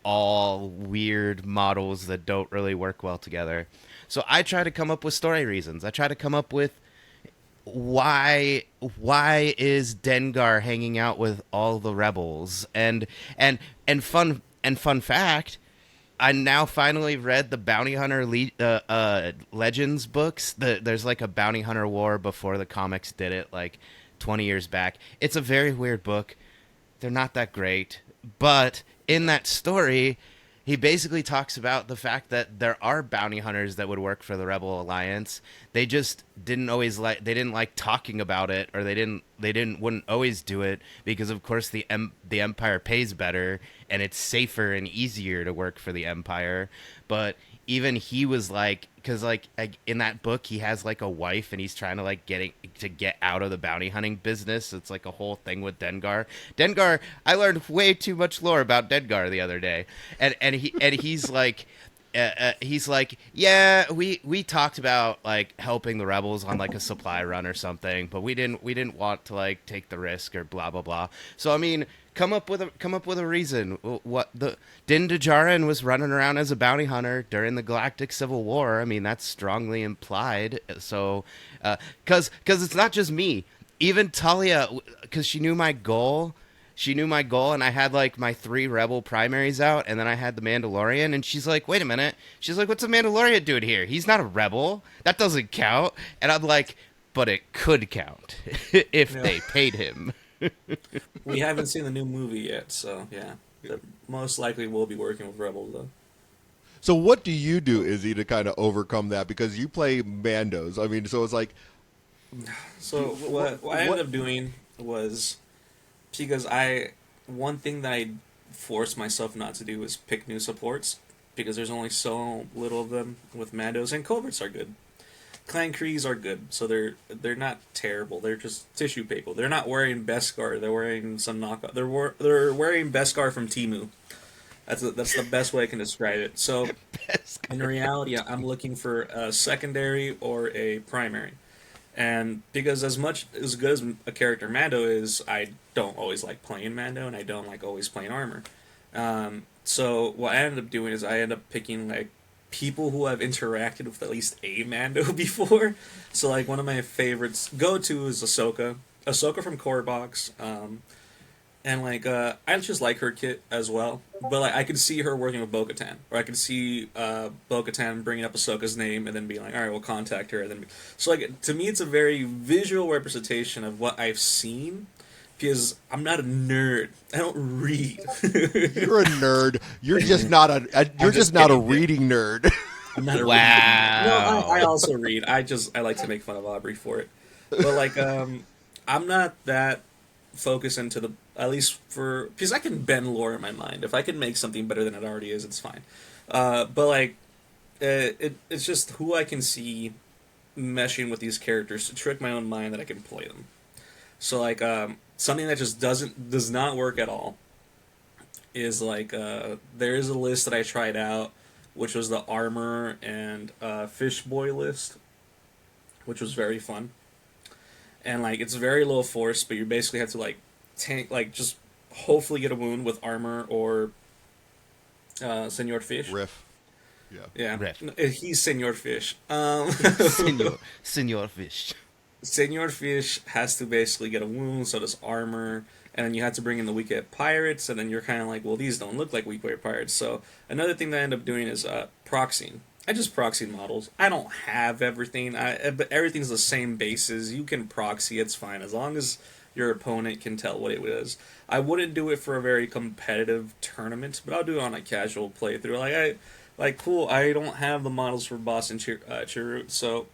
all weird models that don't really work well together. So I try to come up with story reasons. I try to come up with why is Dengar hanging out with all the rebels, and fun fact, I now finally read the Bounty Hunter Legends books. There's like a Bounty Hunter war before the comics did it, like 20 years back. It's a very weird book. They're not that great, but in that story, he basically talks about the fact that there are bounty hunters that would work for the Rebel Alliance. They just they didn't like talking about it, or wouldn't always do it because of course the Empire pays better and it's safer and easier to work for the Empire. But even he was like, because like in that book he has like a wife and he's trying to like get out of the bounty hunting business. It's like a whole thing with Dengar. I learned way too much lore about Dengar the other day, and he's like, he's like, yeah, we talked about like helping the rebels on like a supply run or something, but we didn't want to like take the risk or blah blah blah. So I mean, come up with a reason. What the Din Djarin was running around as a bounty hunter during the Galactic Civil War. I mean, that's strongly implied. So, because it's not just me. Even Talia, because she knew my goal. She knew my goal, and I had like my 3 rebel primaries out, and then I had the Mandalorian, and she's like, wait a minute. She's like, what's the Mandalorian doing here? He's not a rebel. That doesn't count. And I'm like, but it could count if they paid him. We haven't seen the new movie yet, so yeah. Most likely we'll be working with Rebels, though. So what do you do, Izzy, to kind of overcome that? Because you play Mandos. I mean, so it's like... So what I ended up doing was... Because one thing that I forced myself not to do is pick new supports, because there's only so little of them with Mandos, and Coverts are good. Clan Krees are good, so they're not terrible. They're just tissue paper. They're not wearing Beskar. They're wearing some knockoff. They're wearing Beskar from Temu. That's the best way I can describe it. So in reality, I'm looking for a secondary or a primary. And because as good as a character Mando is, I don't always like playing Mando, and I don't like always playing armor. So what I ended up doing is I ended up picking like people who have interacted with at least a Mando before. So like one of my favorites go-to is Ahsoka. Ahsoka from Core Box. And like I just like her kit as well, but like I could see her working with Bo-Katan, or I could see Bo-Katan bringing up Ahsoka's name and then being like, all right, we'll contact her. And then so like to me, it's a very visual representation of what I've seen, because I'm not a nerd. I don't read. You're a nerd. You're just not a reading nerd. I'm not a Wow. reader. No, I also read. I like to make fun of Aubrey for it, but like I'm not that focused into the, at least for, because I can bend lore in my mind. If I can make something better than it already is, it's fine. But like it's just who I can see meshing with these characters to trick my own mind that I can play them. So like something that just does not work at all is like there is a list that I tried out, which was the armor and fish boy list, which was very fun. And like it's very low force, but you basically have to like tank, like just hopefully get a wound with armor or Senor Fish. Riff. Yeah. Yeah. Riff. He's Senor Fish. Senor Fish. Senor Fish has to basically get a wound, so does armor, and then you have to bring in the weak weight pirates, and then you're kind of like, well, these don't look like weak weight pirates. So another thing that I end up doing is proxying. I just proxy models. I don't have everything, but everything's the same bases. You can proxy, it's fine, as long as your opponent can tell what it is. I wouldn't do it for a very competitive tournament, but I'll do it on a casual playthrough. Cool, I don't have the models for Boss and Chirrut, so,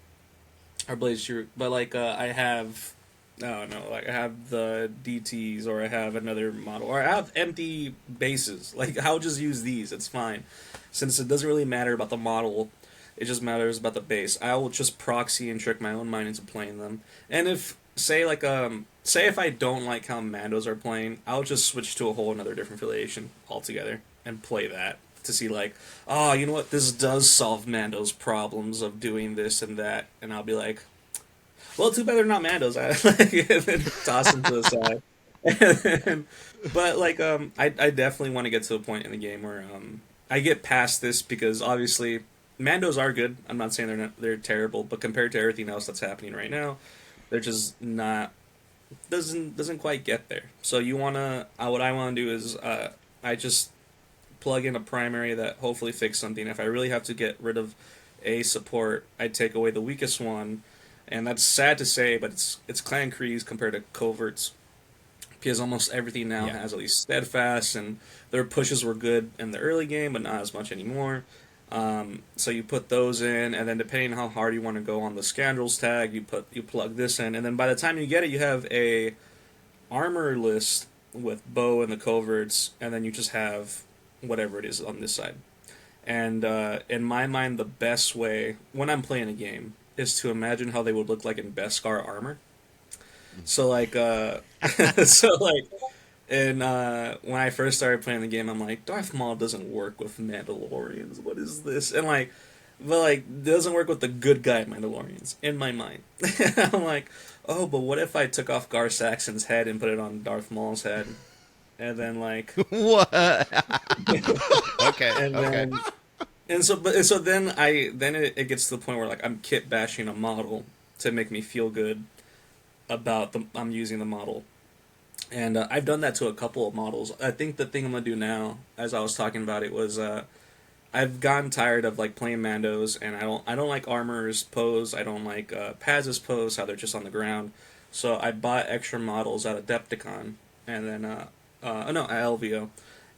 or Blaze Chirrut, but like, I have, I don't know, like I have the DTs, or I have another model, or I have empty bases. Like, I'll just use these, it's fine. Since it doesn't really matter about the model, it just matters about the base. I will just proxy and trick my own mind into playing them. And if, say if I don't like how Mandos are playing, I'll just switch to a whole another different affiliation altogether and play that to see like, oh, you know what, this does solve Mando's problems of doing this and that, and I'll be like, well, too bad they're not Mandos. And then toss them to the side. But like, I definitely want to get to a point in the game where I get past this, because obviously Mandos are good. I'm not saying they're terrible, but compared to everything else that's happening right now, they're just not, doesn't quite get there. So what I want to do is I just plug in a primary that hopefully fix something. If I really have to get rid of a support, I take away the weakest one, and that's sad to say, but it's Clan Krees compared to Coverts. because almost everything now Yeah. has at least steadfast, and their pushes were good in the early game, but not as much anymore. So you put those in, and then depending on how hard you want to go on the scoundrels tag, you plug this in, and then by the time you get it, you have a armor list with bow and the coverts, and then you just have whatever it is on this side. And in my mind, the best way when I'm playing a game is to imagine how they would look like in Beskar armor. So like, so like, and when I first started playing the game, I'm like, Darth Maul doesn't work with Mandalorians. What is this? And like, but like, doesn't work with the good guy Mandalorians in my mind. I'm like, oh, but what if I took off Gar Saxon's head and put it on Darth Maul's head, and then like, What? Okay. and Okay. then so then it gets to the point where like I'm kit bashing a model to make me feel good about the I'm using the model. And I've done that to a couple of models. I think the thing I'm gonna do now, as I was talking about it, was I've gotten tired of like playing Mandos, and I don't like Armor's pose. I don't like Paz's pose, how they're just on the ground. So I bought extra models at Adepticon, and then no, at LVO,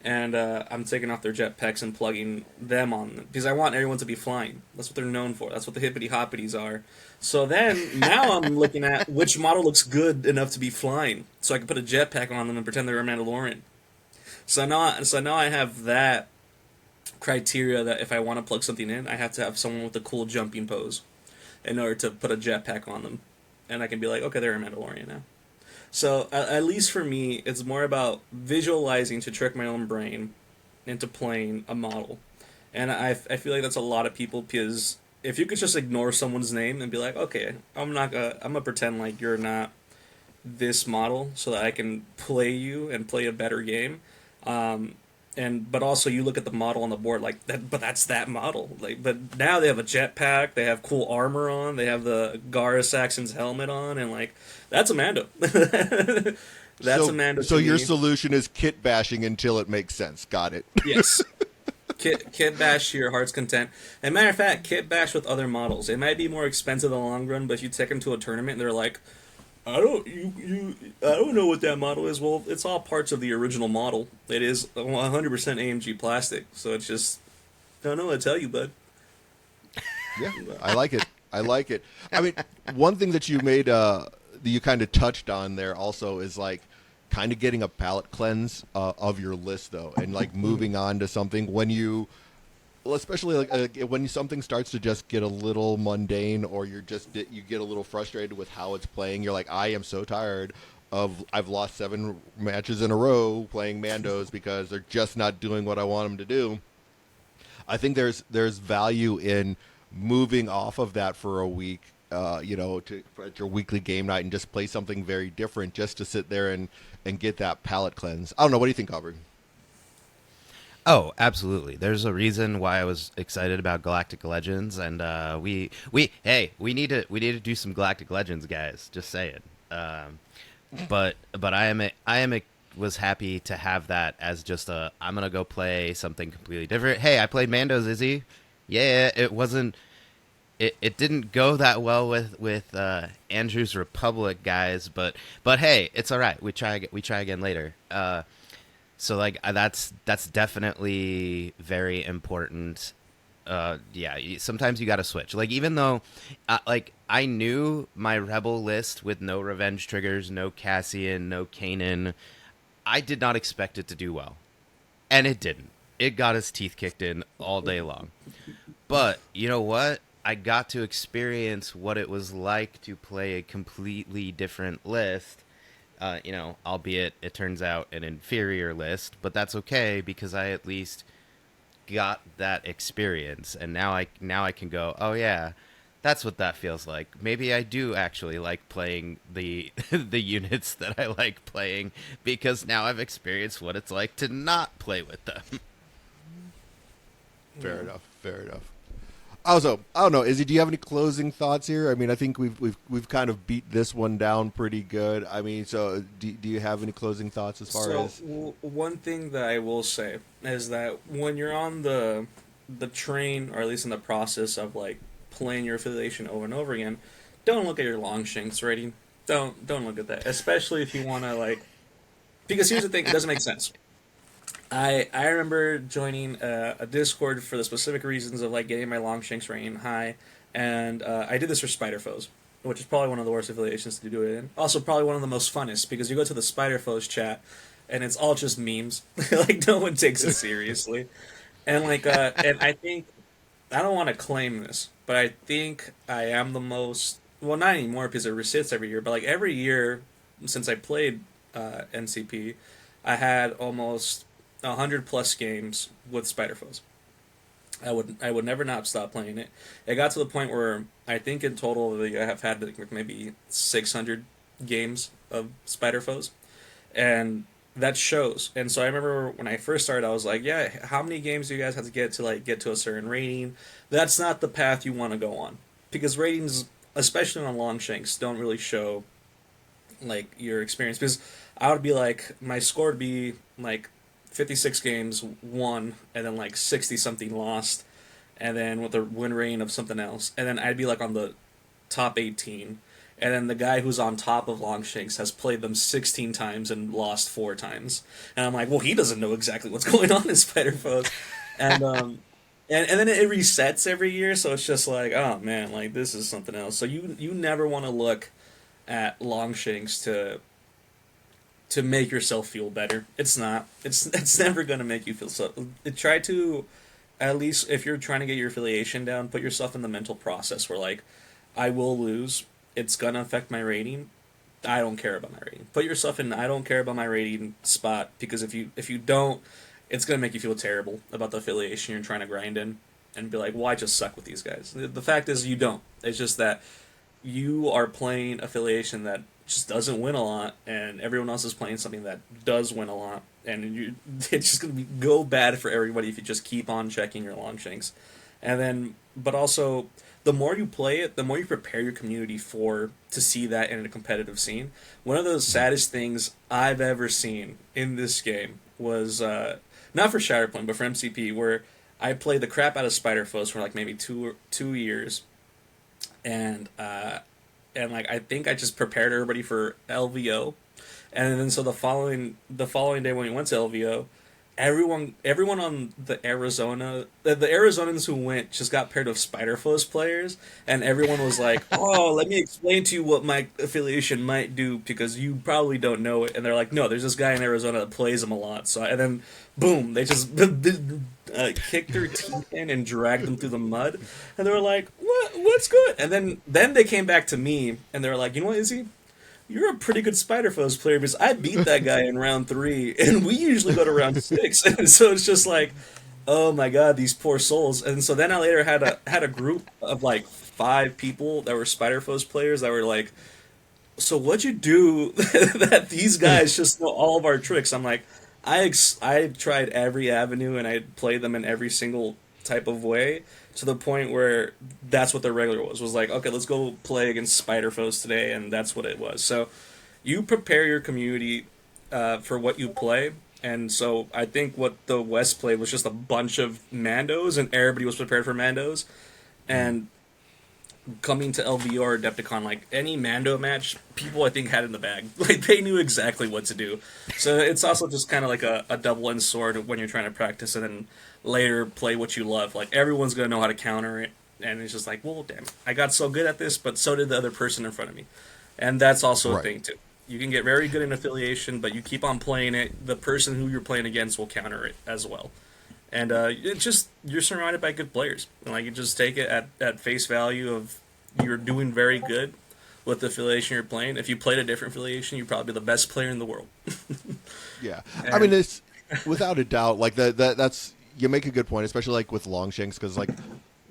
and I'm taking off their jetpacks and plugging them on them, because I want everyone to be flying. That's what they're known for. That's what the hippity hoppities are. So then now I'm looking at which model looks good enough to be flying, so I can put a jetpack on them and pretend they're a Mandalorian. So now I have that criteria that if I want to plug something in, I have to have someone with a cool jumping pose in order to put a jetpack on them, and I can be like, okay, they're a Mandalorian now. So at least for me, it's more about visualizing to trick my own brain into playing a model, and I feel like that's a lot of people, because if you could just ignore someone's name and be like, okay, I'm gonna pretend like you're not this model so that I can play you and play a better game. And but also you look at the model on the board like that, but that's that model. Like, but now they have a jetpack, they have cool armor on, they have the Gara Saxon's helmet on, and like that's a Mando. That's a Mando. So to your me. solution is kit bashing until it makes sense. Got it. Yes. Kit bash to your heart's content. And matter of fact, kit bash with other models. It might be more expensive in the long run, but if you take them to a tournament and they're like, I don't know what that model is. Well, it's all parts of the original model. It is 100% AMG plastic, so it's just don't know what to tell you, bud. Yeah, I like it. I like it. I mean, one thing that you made, that you kind of touched on there also is like kind of getting a palate cleanse of your list though, and like moving on to something when you, well, especially like when something starts to just get a little mundane, or you get a little frustrated with how it's playing. You're like, I am so tired of I've lost 7 matches in a row playing Mandos because they're just not doing what I want them to do. I think there's value in moving off of that for a week, at your weekly game night and just play something very different, just to sit there and get that palate cleanse. I don't know. What do you think, Aubrey? Oh, absolutely. There's a reason why I was excited about Galactic Legends, and we need to do some Galactic Legends, guys. Just saying. But was happy to have that as just I'm gonna go play something completely different. Hey, I played Mando's, Izzy. Yeah, it wasn't. It didn't go that well with Andrew's Republic guys, but hey, it's all right. We try again later. So like that's definitely very important. Yeah, sometimes you got to switch. Like even though, like I knew my Rebel list with no revenge triggers, no Cassian, no Kanan, I did not expect it to do well, and it didn't. It got his teeth kicked in all day long. But you know what? I got to experience what it was like to play a completely different list. Albeit it turns out an inferior list, but that's okay because I at least got that experience, and now I can go, oh yeah, that's what that feels like. Maybe I do actually like playing the the units that I like playing because now I've experienced what it's like to not play with them. Fair enough. Fair enough. Also, I don't know, Izzy, do you have any closing thoughts here? I mean, I think we've kind of beat this one down pretty good. I mean, so do you have any closing thoughts as far as? One thing that I will say is that when you're on the train, or at least in the process of like playing your affiliation over and over again, don't look at your Longshanks rating. Don't look at that, especially if you want to like Because here's the thing, it doesn't make sense. I remember joining a Discord for the specific reasons of like getting my Longshanks rating high, and I did this for Spider Foes, which is probably one of the worst affiliations to do it in. Also, probably one of the most funnest because you go to the Spider Foes chat, and it's all just memes. Like no one takes it seriously, and and I think I don't want to claim this, but I think I am the most well, not anymore because it resits every year, but like every year since I played NCP, I had almost 100 plus games with Spider Foes. I would never not stop playing it. It got to the point where I think in total I have had like maybe 600 games of Spider Foes, and that shows. And so I remember when I first started, I was like, "Yeah, how many games do you guys have to get to like get to a certain rating?" That's not the path you want to go on because ratings, especially on Longshanks, don't really show like your experience. Because I would be like, my score would be like 56 games won, and then like 60 something lost, and then with a win rating of something else, and then I'd be like on the top 18. And then the guy who's on top of Longshanks has played them 16 times and lost 4 times. And I'm like, well, he doesn't know exactly what's going on in Spider Foes. And and then it resets every year, so it's just like, oh man, like this is something else. So you never want to look at Longshanks to make yourself feel better. It's not. It's never gonna make you feel so. Try to, at least if you're trying to get your affiliation down, put yourself in the mental process where like, I will lose. It's gonna affect my rating. I don't care about my rating. Put yourself in I don't care about my rating spot because if you don't, it's gonna make you feel terrible about the affiliation you're trying to grind in and be like, well, I just suck with these guys. The fact is you don't. It's just that you are playing affiliation that just doesn't win a lot, and everyone else is playing something that does win a lot, and it's just going to go bad for everybody if you just keep on checking your Longshanks. And then, but also, the more you play it, the more you prepare your community for to see that in a competitive scene. One of the saddest things I've ever seen in this game was not for Shatterpoint, but for MCP, where I played the crap out of Spider Foes for like maybe 2 years, and like I think I just prepared everybody for LVO, and then so the following day when we went to LVO, everyone on the Arizonans who went just got paired with Spider Foes players, and everyone was like, "Oh, let me explain to you what my affiliation might do because you probably don't know it." And they're like, "No, there's this guy in Arizona that plays them a lot." So and then boom, they just kicked their teeth in and dragged them through the mud, and they were like, What's good?" And then they came back to me and they were like, "You know what, Izzy? You're a pretty good Spider Foes player because I beat that guy in round 3, and we usually go to round 6." And so it's just like, oh my god, these poor souls. And so then I later had a group of like 5 people that were Spider Foes players that were like, "So what'd you do that these guys just know all of our tricks?" I'm like, I tried every avenue and I played them in every single type of way to the point where that's what the regular was like, okay, let's go play against Spider Foes today, and that's what it was. So you prepare your community for what you play. And so I think what the West played was just a bunch of Mandos, and everybody was prepared for Mandos. And coming to LVO or Adepticon, like any Mando match, people I think had in the bag. Like they knew exactly what to do. So it's also just kind of like a double-edged sword when you're trying to practice and then later play what you love. Like everyone's gonna know how to counter it, and it's just like, well, damn, I got so good at this, but so did the other person in front of me, and that's also a Right. thing too. You can get very good in affiliation, but you keep on playing it, the person who you're playing against will counter it as well. And it just you're surrounded by good players. And, like you just take it at face value of you're doing very good with the affiliation you're playing. If you played a different affiliation, you'd probably be the best player in the world. Yeah. I mean, And it's without a doubt like that's you make a good point, especially like with Longshanks, because like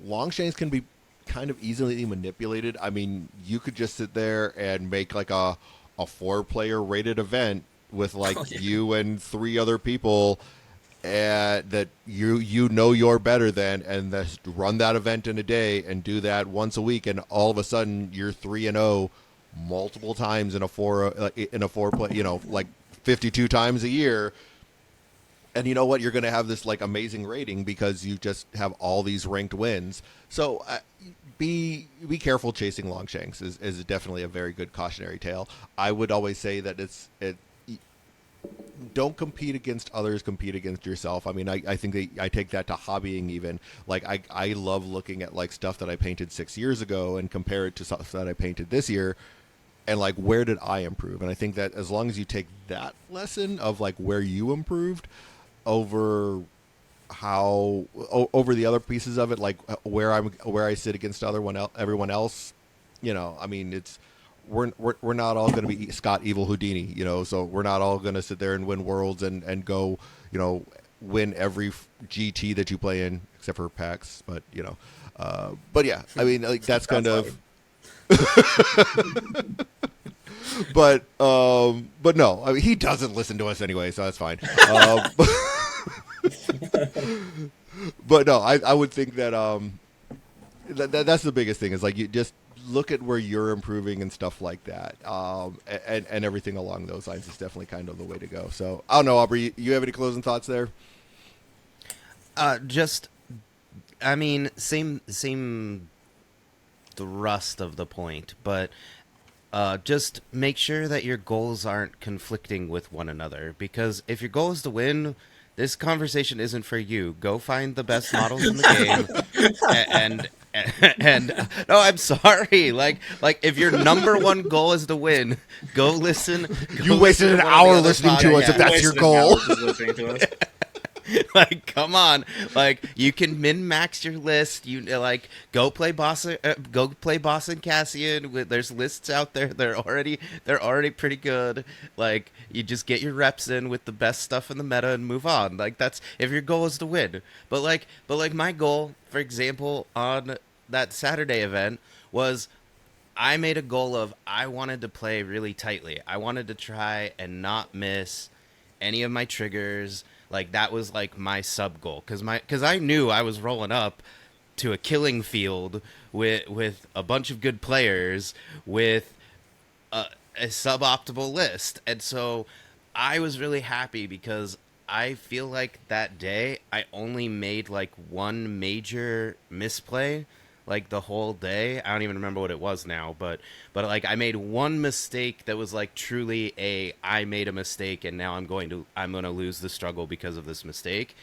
Longshanks can be kind of easily manipulated. I mean, you could just sit there and make like a 4 player rated event with like oh yeah, you and 3 other people, that you know you're better than, and just run that event in a day and do that once a week, and all of a sudden you're 3-0 multiple times in a 4 play, like 52 times a year. And you know what, you're going to have this like amazing rating because you just have all these ranked wins. So be careful chasing Longshanks is definitely a very good cautionary tale. I would always say that don't compete against others, compete against yourself. I mean, I think that I take that to hobbying even. Like, I love looking at, like, stuff that I painted 6 years ago and compare it to stuff that I painted this year, and, like, where did I improve? And I think that as long as you take that lesson of, like, where you improved over over the other pieces of it, like, where I sit against everyone else, I mean, it's we're not all going to be Scott Evil Houdini, so we're not all going to sit there and win worlds and go, win every GT that you play in except for PAX, but yeah, I mean, like, that's kind of but no, I mean, he doesn't listen to us anyway, so that's fine. But no, I would think that that's the biggest thing is, like, you just look at where you're improving and stuff like that, and everything along those lines is definitely kind of the way to go. So I don't know, Aubrey, you have any closing thoughts there? Just, I mean, same thrust of the point, but just make sure that your goals aren't conflicting with one another, because if your goal is to win, this conversation isn't for you. Go find the best models in the game, and no, I'm sorry. Like if your number one goal is to win, go listen. You wasted an hour listening to us if that's your goal. Like, come on, like, you can min max your list. You like go play boss and Cassian. There's lists out there. They're already pretty good. Like, you just get your reps in with the best stuff in the meta and move on. Like, that's if your goal is to win. But like my goal, for example, on that Saturday event was, I made a goal of, I wanted to play really tightly. I wanted to try and not miss any of my triggers. Like, that was like my sub goal, because I knew I was rolling up to a killing field with a bunch of good players with a suboptimal list, and so I was really happy because I feel like that day I only made like one major misplay, like the whole day. I don't even remember what it was now, but like, I made one mistake that was like truly I made a mistake, and now I'm going to lose the struggle because of this mistake.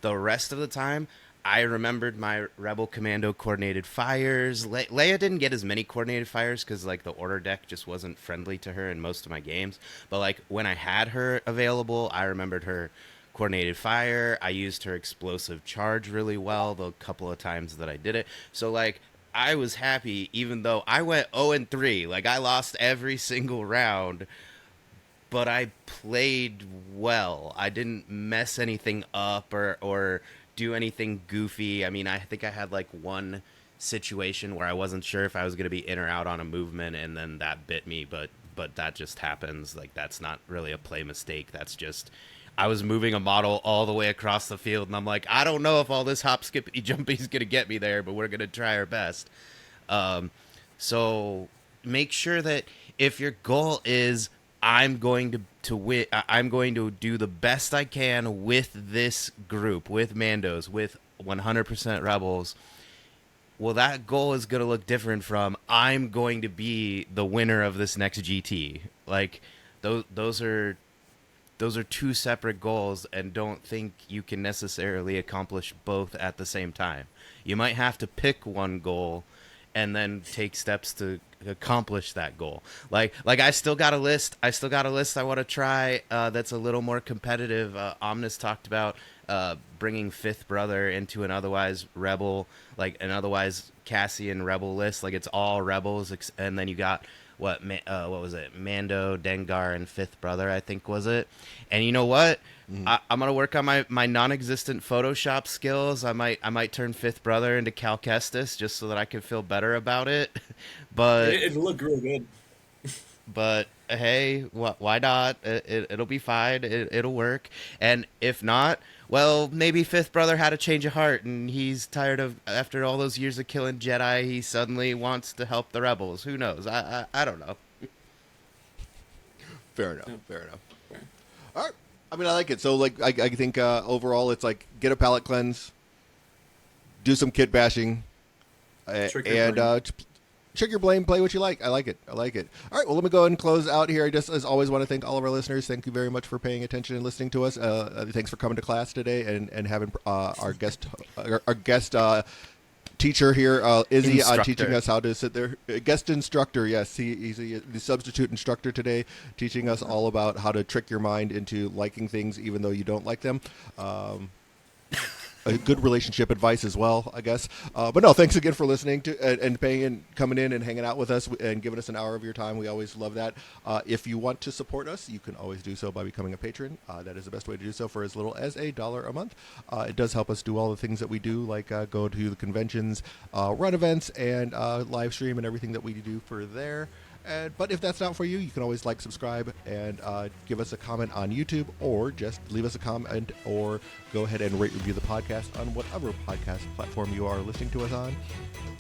The rest of the time, I remembered my Rebel Commando coordinated fires. Leia didn't get as many coordinated fires because, like, the order deck just wasn't friendly to her in most of my games. But like, when I had her available, I remembered her coordinated fire. I used her explosive charge really well the couple of times that I did it. So like, I was happy, even though I went 0-3. Like, I lost every single round, but I played well. I didn't mess anything up or do anything goofy. I mean, I think I had like one situation where I wasn't sure if I was going to be in or out on a movement, and then that bit me, but that just happens. Like, that's not really a play mistake. That's just, I was moving a model all the way across the field, and I'm like, I don't know if all this hop, skippity, jumpy is going to get me there, but we're going to try our best. So make sure that if your goal is, I'm going to win, I'm going to do the best I can with this group, with Mandos, with 100% Rebels, well, that goal is going to look different from, I'm going to be the winner of this next GT. Like, those are two separate goals, and don't think you can necessarily accomplish both at the same time. You might have to pick one goal and then take steps to accomplish that goal. Like I still got a list I want to try that's a little more competitive. Omnis talked about bringing Fifth Brother into an otherwise rebel, like an otherwise Cassian rebel list. Like, it's all rebels, and then you got what was it? Mando, Dengar, and Fifth Brother, I think, was it? And you know what? I'm gonna work on my non-existent Photoshop skills. I might turn Fifth Brother into Cal Kestis just so that I can feel better about it. But It'll look real good. But hey, why not? It'll be fine. It'll work. And if not, well, maybe Fifth Brother had a change of heart, and he's tired of, after all those years of killing Jedi, he suddenly wants to help the rebels. Who knows? I don't know. Fair enough. All right. I mean, I like it. So, like, I think overall, it's like, get a palate cleanse, do some kit bashing, and check your blame, play what you like. I like it. All right, well, let me go ahead and close out here. I just, as always, want to thank all of our listeners. Thank you very much for paying attention and listening to us. Thanks for coming to class today and having our guest teacher here, Izzy, teaching us how to sit there. Guest instructor, yes. He's the substitute instructor today, teaching us all about how to trick your mind into liking things even though you don't like them. A good relationship advice as well, I guess. But no, thanks again for listening to and paying and coming in and hanging out with us and giving us an hour of your time. We always love that. If you want to support us, you can always do so by becoming a patron. That is the best way to do so for as little as $1 a month. It does help us do all the things that we do, like go to the conventions, run events, and live stream and everything that we do for there. But if that's not for you, you can always like, subscribe, and give us a comment on YouTube, or just leave us a comment, or go ahead and rate, review the podcast on whatever podcast platform you are listening to us on.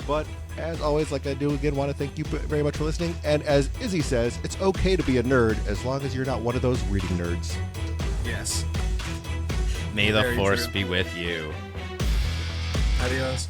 But as always, like I do again, want to thank you very much for listening. And as Izzy says, it's okay to be a nerd as long as you're not one of those reading nerds. Yes. May the Very force true. be with you. Adios.